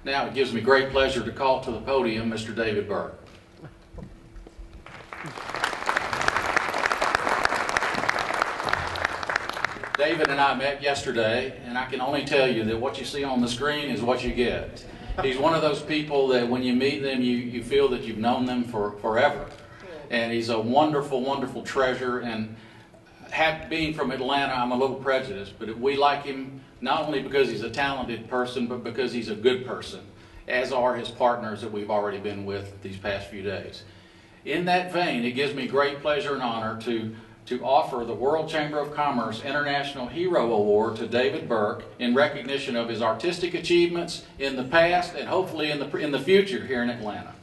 Now it gives me great pleasure to call to the podium Mr. David Burke. David and I met yesterday, and I can only tell you that what you see on the screen is what you get. He's one of those people that when you meet them, you feel that you've known them for forever. And he's a wonderful, wonderful treasure. And being from Atlanta, I'm a little prejudiced, but we like him not only because he's a talented person, but because he's a good person, as are his partners that we've already been with these past few days. In that vein, it gives me great pleasure and honor to offer the World Chamber of Commerce International Hero Award to David Burke in recognition of his artistic achievements in the past and hopefully in the future here in Atlanta.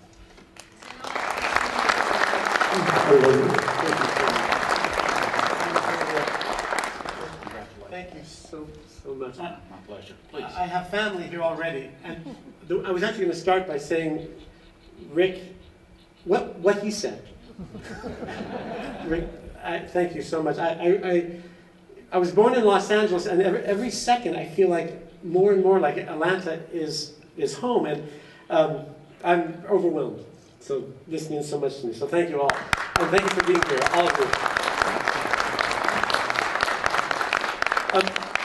Thank you so much. My pleasure. Please. I have family here already, and I was actually going to start by saying, Rick, what he said. Rick, thank you so much. I was born in Los Angeles, and every second I feel like more and more like Atlanta is home, and I'm overwhelmed. So this means so much to me. So thank you all, and thank you for being here, all of you.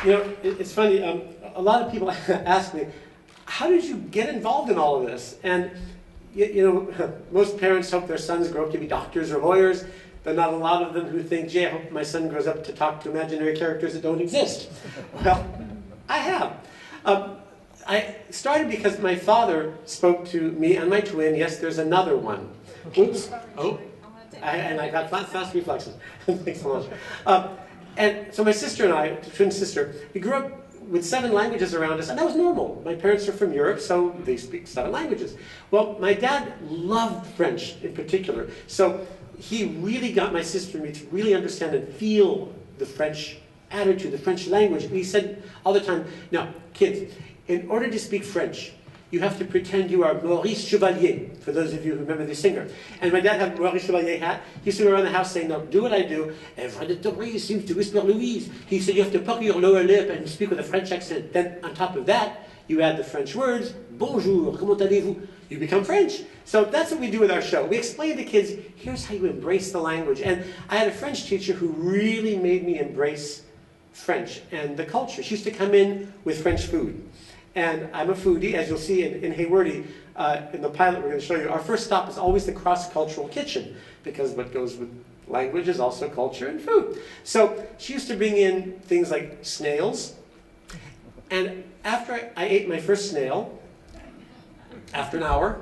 You know, it's funny. A lot of people ask me, "How did you get involved in all of this?" And you know, most parents hope their sons grow up to be doctors or lawyers. But not a lot of them who think, gee, I hope my son grows up to talk to imaginary characters that don't exist. Well, I have. I started because my father spoke to me and my twin, yes, there's another one. Oops. Oh. And I got fast reflexes. Thanks so much. And so my sister and I, twin sister, we grew up with 7 languages around us, and that was normal. My parents are from Europe, so they speak 7 languages. Well, my dad loved French in particular, so he really got my sister and me to really understand and feel the French attitude, the French language. And he said all the time, now, kids, in order to speak French, you have to pretend you are Maurice Chevalier, for those of you who remember the singer. And my dad had a Maurice Chevalier hat. He used to go around the house saying, no, do what I do. Every little breeze seems to whisper Louise. He said, you have to pucker your lower lip and speak with a French accent. Then on top of that, you add the French words, bonjour, comment allez-vous? You become French. So that's what we do with our show. We explain to kids, here's how you embrace the language. And I had a French teacher who really made me embrace French and the culture. She used to come in with French food. And I'm a foodie, as you'll see in Hayworthy, in the pilot we're going to show you. Our first stop is always the cross-cultural kitchen, because what goes with language is also culture and food. So she used to bring in things like snails. And after I ate my first snail, after an hour,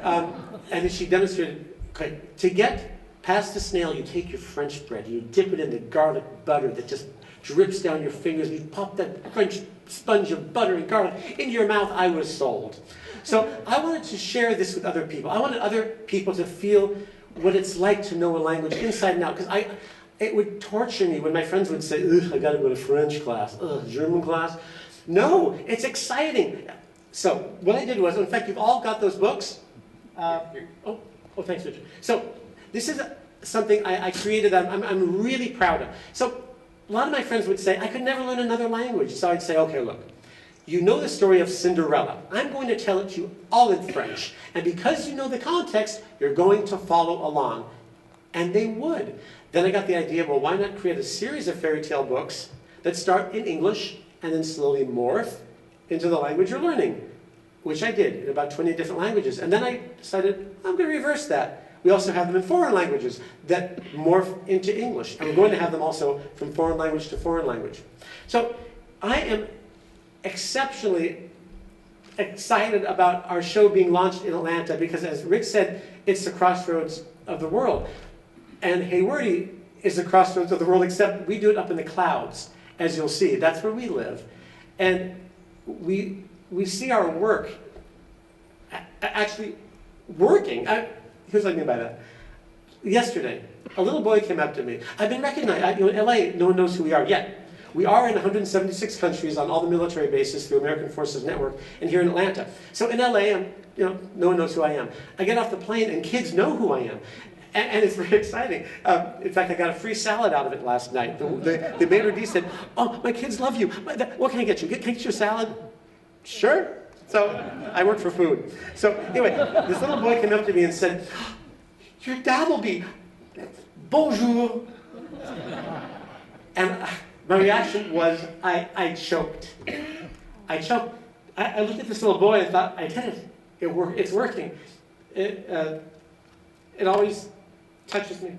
and then she demonstrated, okay, to get past the snail, you take your French bread, and you dip it in the garlic butter that just drips down your fingers, and you pop that French sponge of butter and garlic into your mouth. I was sold. So I wanted to share this with other people. I wanted other people to feel what it's like to know a language inside and out, because it would torture me when my friends would say, ugh, I got to go to French class, ugh, German class. No, it's exciting. So what I did was, in fact, you've all got those books. Oh, thanks, Richard. So this is something I created that I'm really proud of. So a lot of my friends would say, I could never learn another language. So I'd say, okay, look, you know the story of Cinderella. I'm going to tell it to you all in French. And because you know the context, you're going to follow along. And they would. Then I got the idea, well, why not create a series of fairy tale books that start in English and then slowly morph into the language you're learning, which I did in about 20 different languages. And then I decided, I'm going to reverse that. We also have them in foreign languages that morph into English. And we're going to have them also from foreign language to foreign language. So I am exceptionally excited about our show being launched in Atlanta because, as Rick said, it's the crossroads of the world. And Hayworthy is the crossroads of the world, except we do it up in the clouds, as you'll see. That's where we live. And we see our work actually working. Here's what I mean by that. Yesterday, a little boy came up to me. I've been recognized. In LA, no one knows who we are yet. We are in 176 countries on all the military bases through American Forces Network, and here in Atlanta. So in LA, no one knows who I am. I get off the plane, and kids know who I am. And it's very exciting. In fact, I got a free salad out of it last night. The maitre d' said, oh, my kids love you. What can I get you? Can I get you a salad? Sure. So I work for food. So anyway, this little boy came up to me and said, "Your dad will be, bonjour." And my reaction was, I choked. I choked. I looked at this little boy and thought, I did it. It's working. It always touches me.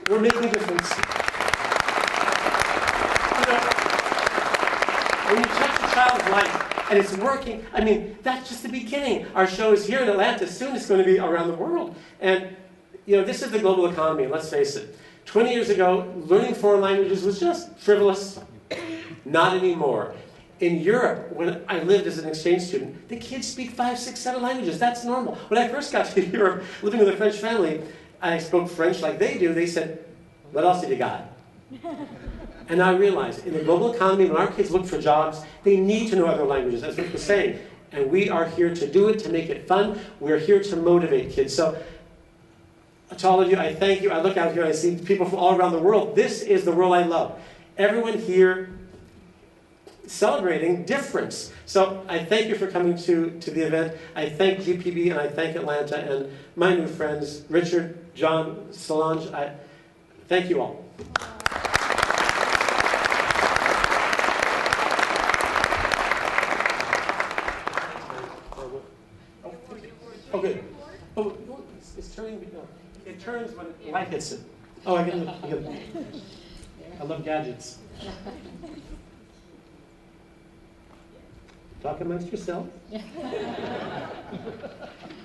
We're making a difference. You know, when you touch a child's life and it's working, I mean, that's just the beginning. Our show is here in Atlanta. Soon it's going to be around the world. And, you know, this is the global economy, let's face it. 20 years ago, learning foreign languages was just frivolous. Not anymore. In Europe, when I lived as an exchange student, the kids speak 5, 6, 7 languages. That's normal. When I first got to Europe, living with a French family, I spoke French like they do. They said, "What else have you got?" And I realized, in the global economy, when our kids look for jobs, they need to know other languages. That's what we're saying. And we are here to do it, to make it fun. We're here to motivate kids. So, to all of you, I thank you. I look out here and I see people from all around the world. This is the world I love. Everyone here celebrating difference. So I thank you for coming to the event. I thank GPB and I thank Atlanta and my new friends, Richard, John, Solange. I thank you all. Oh, good. Oh, it's turning. No, it turns when light hits it. Oh, I get it. I love gadgets. Talk amongst yourselves.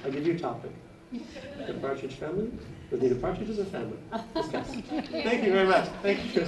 I'll give you a topic. The Partridge Family? Was it the Partridges or family? Discuss. Thank you very much. Thank you.